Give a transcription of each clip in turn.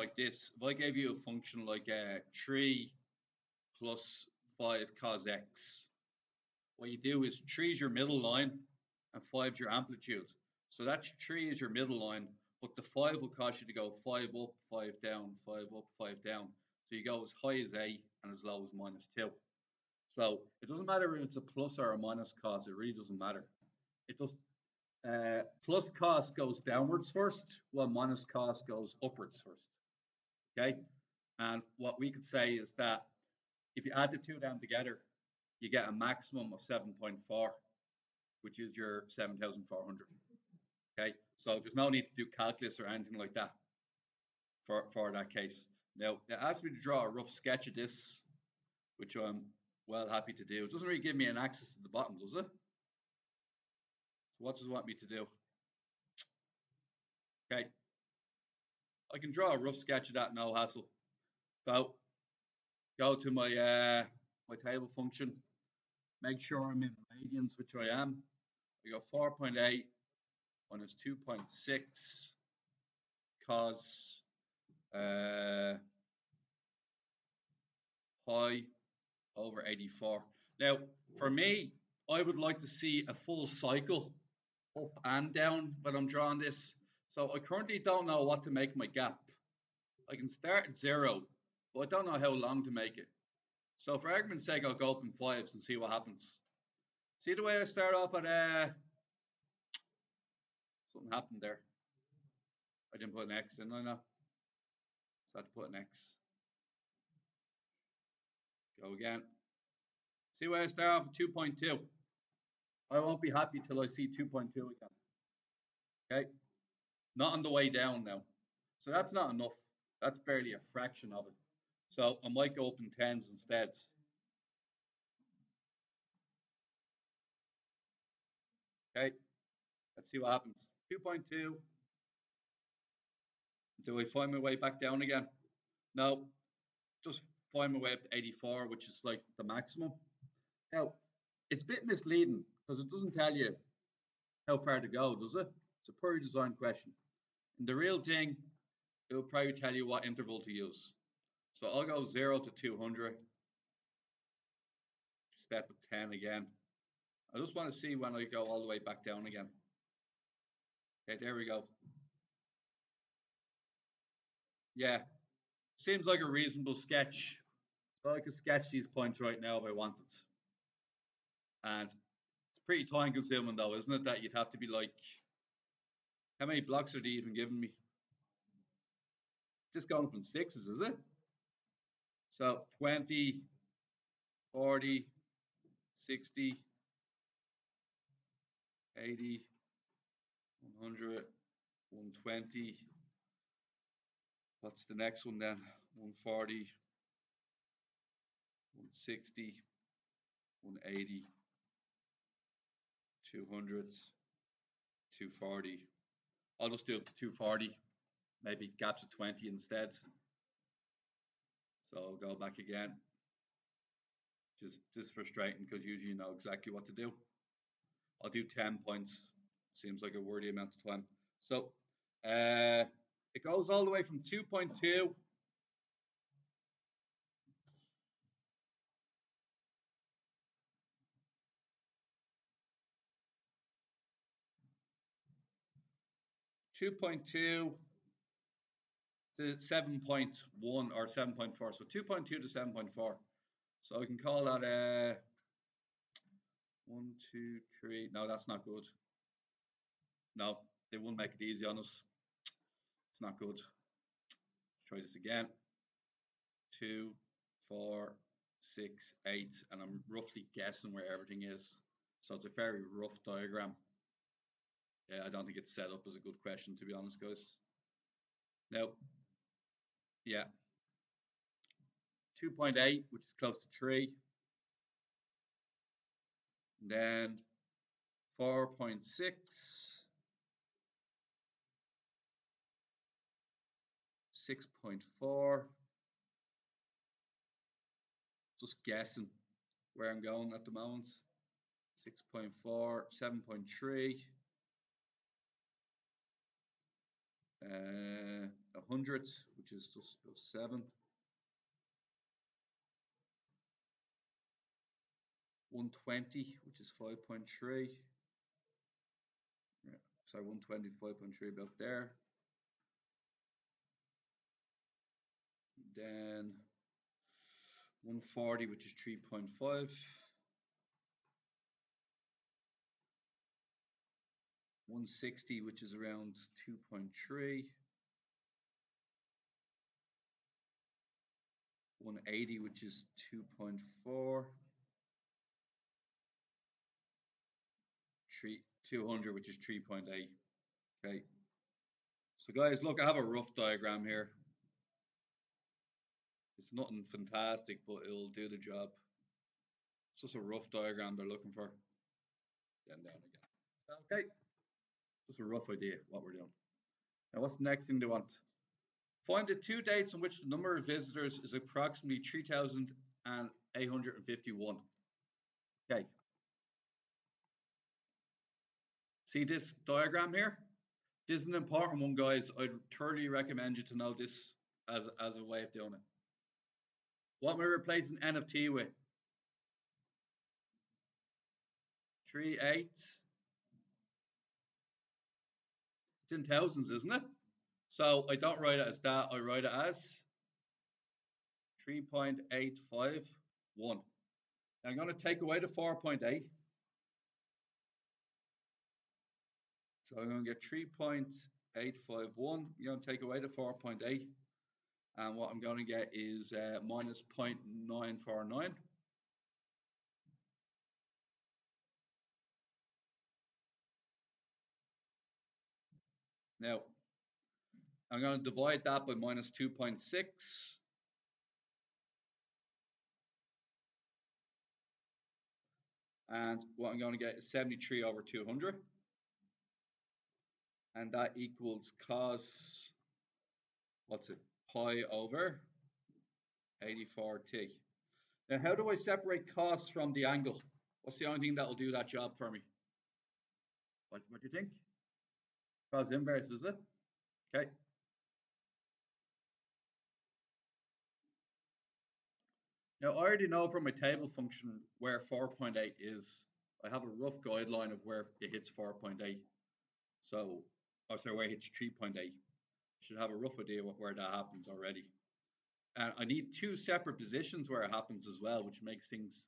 like this. If I gave you a function like 3 plus 5 cos x, what you do is 3 is your middle line and 5 is your amplitude. So that's 3 is your middle line, but the 5 will cause you to go 5 up, 5 down, 5 up, 5 down. So you go as high as A and as low as -2. So it doesn't matter if it's a plus or a minus cos, it really doesn't matter. It does. Plus cos goes downwards first, while minus cos goes upwards first. Okay, and what we could say is that if you add the two down together, you get a maximum of 7.4, which is your 7,400. Okay, so there's no need to do calculus or anything like that for that case. Now, it asks me to draw a rough sketch of this, which I'm well happy to do. It doesn't really give me an axis at the bottom, does it? So what does it want me to do? Okay, I can draw a rough sketch of that, no hassle. So go to my my table function, make sure I'm in radians, which I am. I go 4.8 minus 2.6 cos pi over 84. Now, for me, I would like to see a full cycle up and down when I'm drawing this. So I currently don't know what to make my gap. I can start at 0, but I don't know how long to make it. So for argument's sake, I'll go up in 5s and see what happens. See the way I start off at something happened there. I didn't put an X in, I know. So I had to put an X. Go again. See where I start off at 2.2. I won't be happy till I see 2.2 again. Okay? Not on the way down now. So that's not enough. That's barely a fraction of it. So I might go up in 10s instead. Okay? Let's see what happens. 2.2. Do I find my way back down again? No. Just find my way up to 84, which is like the maximum. Now, it's a bit misleading because it doesn't tell you how far to go, does it? It's a poorly designed question. In the real thing, it will probably tell you what interval to use. So I'll go 0 to 200. Step of 10 again. I just want to see when I go all the way back down again. Okay, there we go. Yeah, seems like a reasonable sketch. So I could sketch these points right now if I wanted. And it's pretty time consuming though, isn't it? That you'd have to be like, how many blocks are they even giving me? Just going up in 6s, is it? So 20, 40, 60, 80, 100, 120. What's the next one then? 140, 160, 180, 200, 240. I'll just do 240. Maybe gaps of 20 instead. So I'll go back again. Just frustrating because usually you know exactly what to do. I'll do 10 points. Seems like a worthy amount of time. So it goes all the way from 2.2 2.2 to 7.1 or 7.4. So 2.2 to 7.4. So I can call that 1, 2, 3. No, that's not good. No, they won't make it easy on us. It's not good. Let's try this again. 2, 4, 6, 8, and I'm roughly guessing where everything is. So it's a very rough diagram. Yeah, I don't think it's set up as a good question, to be honest, guys. Now, yeah, 2.8, which is close to 3. And then 4.6, 6.4. Just guessing where I'm going at the moment. 6.4, 7.3. 100, which is just about 7. 120, which is 5.3. Yeah, sorry, 120, 5.3 about there. Then 140, which is 3.5. 160, which is around 2.3. 180, which is 2.4. 200, which is 3.8. Okay. So guys, look, I have a rough diagram here. It's nothing fantastic, but it'll do the job. It's just a rough diagram they're looking for. Then down again. Okay. Just a rough idea what we're doing. Now, what's the next thing they want? Find the 2 dates on which the number of visitors is approximately 3,851. Okay. See this diagram here? This is an important one, guys. I'd thoroughly recommend you to know this as a way of doing it. What am I replacing n of t with? 3, 8. It's in thousands, isn't it? So I don't write it as that. I write it as 3.851. I'm going to take away the 4.8. So I'm going to get 3.851. I'm going to take away the 4.8. And what I'm going to get is minus 0.949. Now, I'm going to divide that by minus 2.6. And what I'm going to get is 73 over 200. And that equals cos, what's it, pi over 84t. Now, how do I separate cos from the angle? What's the only thing that will do that job for me? What do you think? Cos inverse, is it? Okay. Now, I already know from my table function where 4.8 is. I have a rough guideline of where it hits 4.8. So, oh, sorry, where it hits 3.8. Should have a rough idea where that happens already. And I need 2 separate positions where it happens as well, which makes things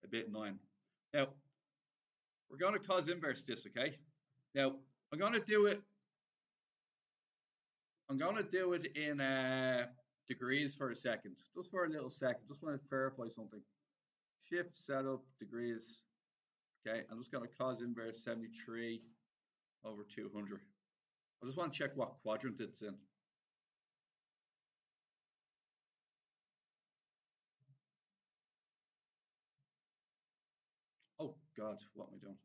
a bit annoying. Now, we're going to cos inverse this, okay? Now, I'm going to do it in degrees for a second, just for a little second. Just want to verify something. Shift setup degrees. Okay, I'm just going to cos inverse 73 over 200. I just want to check what quadrant it's in. Oh God, what am I doing?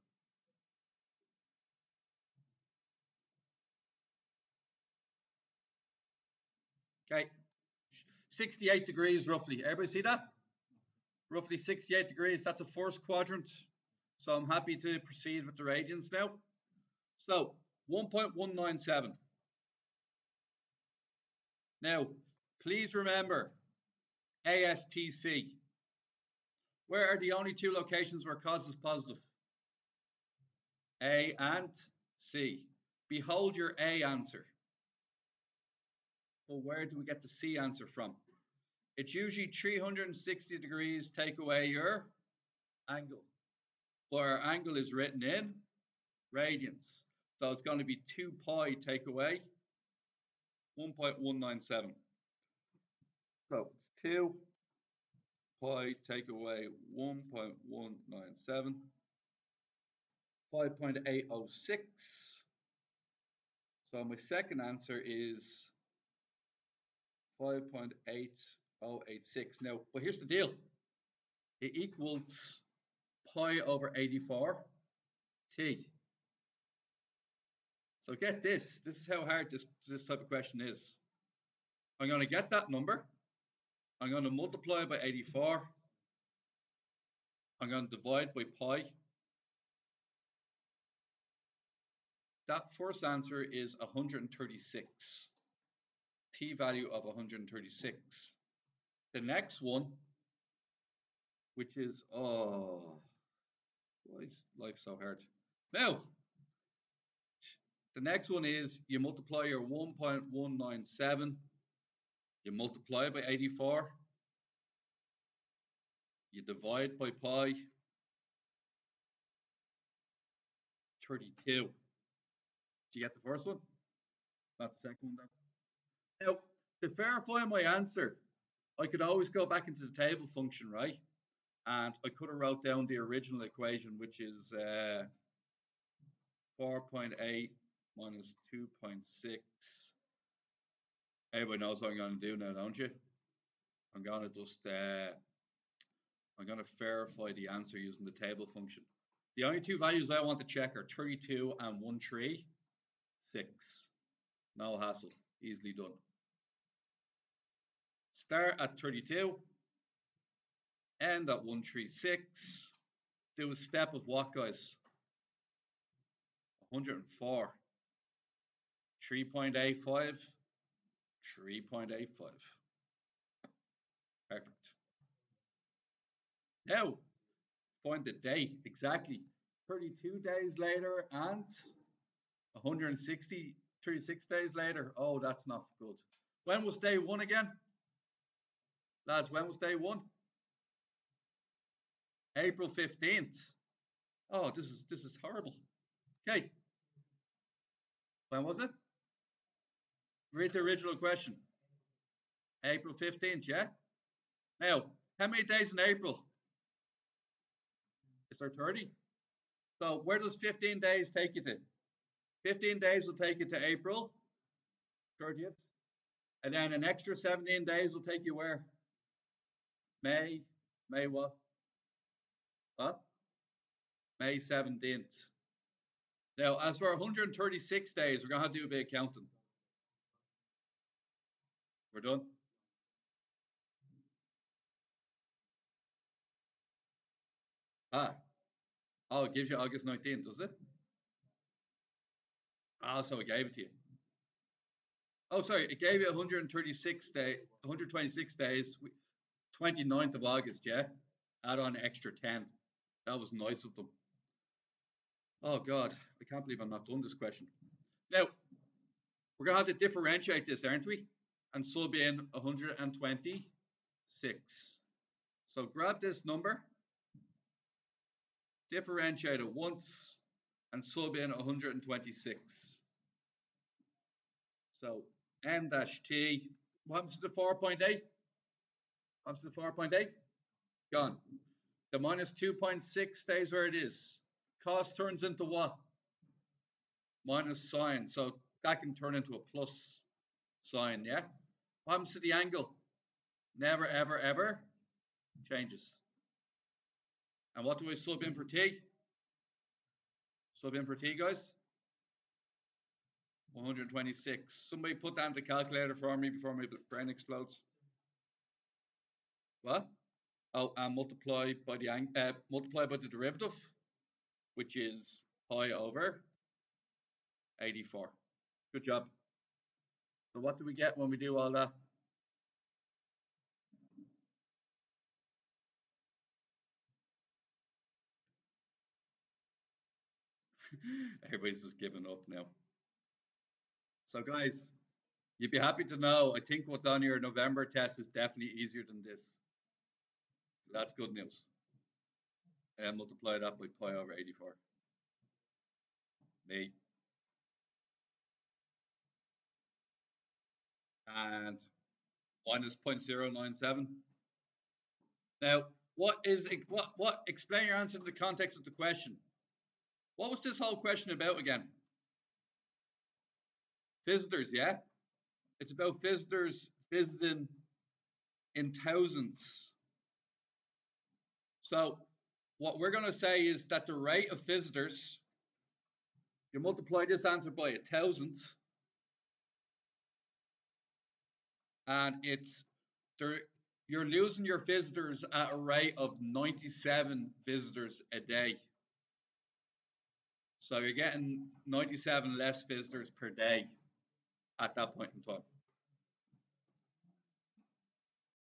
Okay, 68 degrees roughly. Everybody see that? Roughly 68 degrees. That's a first quadrant. So I'm happy to proceed with the radians now. So 1.197. Now, please remember ASTC. Where are the only 2 locations where cos is positive? A and C. Behold your A answer. Well, where do we get the C answer from? It's usually 360 degrees take away your angle. But our angle is written in radians. So it's going to be 2 pi take away 1.197. So it's 2 pi take away 1.197. 5.806. So my second answer is 5.8086. Now, but here's the deal. It equals pi over 84t. So get this. This is how hard this type of question is. I'm going to get that number. I'm going to multiply by 84. I'm going to divide by pi. That first answer is 136. t-value of 136. The next one, which is, oh, why is life so hard? Now, the next one is you multiply your 1.197, you multiply by 84, you divide by pi, 32. Did you get the first one? Not the second one then. Now, to verify my answer, I could always go back into the table function, right? And I could have wrote down the original equation, which is 4.8 minus 2.6. Everybody knows what I'm going to do now, don't you? I'm going to just, I'm going to verify the answer using the table function. The only two values I want to check are 32 and 136. No hassle, easily done. Start at 32, end at 136. Do a step of what, guys? 104. 3.85. 3.85. Perfect. Now, find the day exactly. 32 days later and 36 days later. Oh, that's not good. When was day one again? Lads, when was day one? April 15th. Oh, this is horrible. Okay. When was it? Read the original question. April 15th, yeah? Now, how many days in April? Is there 30? So where does 15 days take you to? 15 days will take you to April 30th. And then an extra 17 days will take you where? May what? What? May 17th. Now, as for 136 days, we're going to have to do a bit of counting. We're done. Oh, it gives you August 19th, does it? Ah, so it gave it to you. Oh, sorry, it gave you 126 days, 29th of August, yeah? Add on an extra 10. That was nice of them. Oh, God, I can't believe I'm not done this question. Now, we're going to have to differentiate this, aren't we? And sub in 126. So grab this number, differentiate it once, and sub in 126. So m dash t, what happens to the 4.8? What happens to the 4.8? Gone. The minus 2.6 stays where it is. Cos turns into what? Minus sine. So that can turn into a plus sign, yeah? What happens to the angle? Never, ever, ever changes. And what do I sub in for t? Sub in for t, guys? 126. Somebody put that into the calculator for me before my brain explodes. What? Oh, and multiply by the derivative, which is pi over 84. Good job. So what do we get when we do all that? Everybody's just giving up now. So guys, you'd be happy to know, I think what's on your November test is definitely easier than this. So that's good news. And multiply that by pi over 84. Me. And minus 0.097. Now, what explain your answer to the context of the question. What was this whole question about again? Visitors, yeah? It's about visitors visiting in thousands. So what we're going to say is that the rate of visitors, you multiply this answer by 1,000, and you're losing your visitors at a rate of 97 visitors a day. So you're getting 97 less visitors per day at that point in time.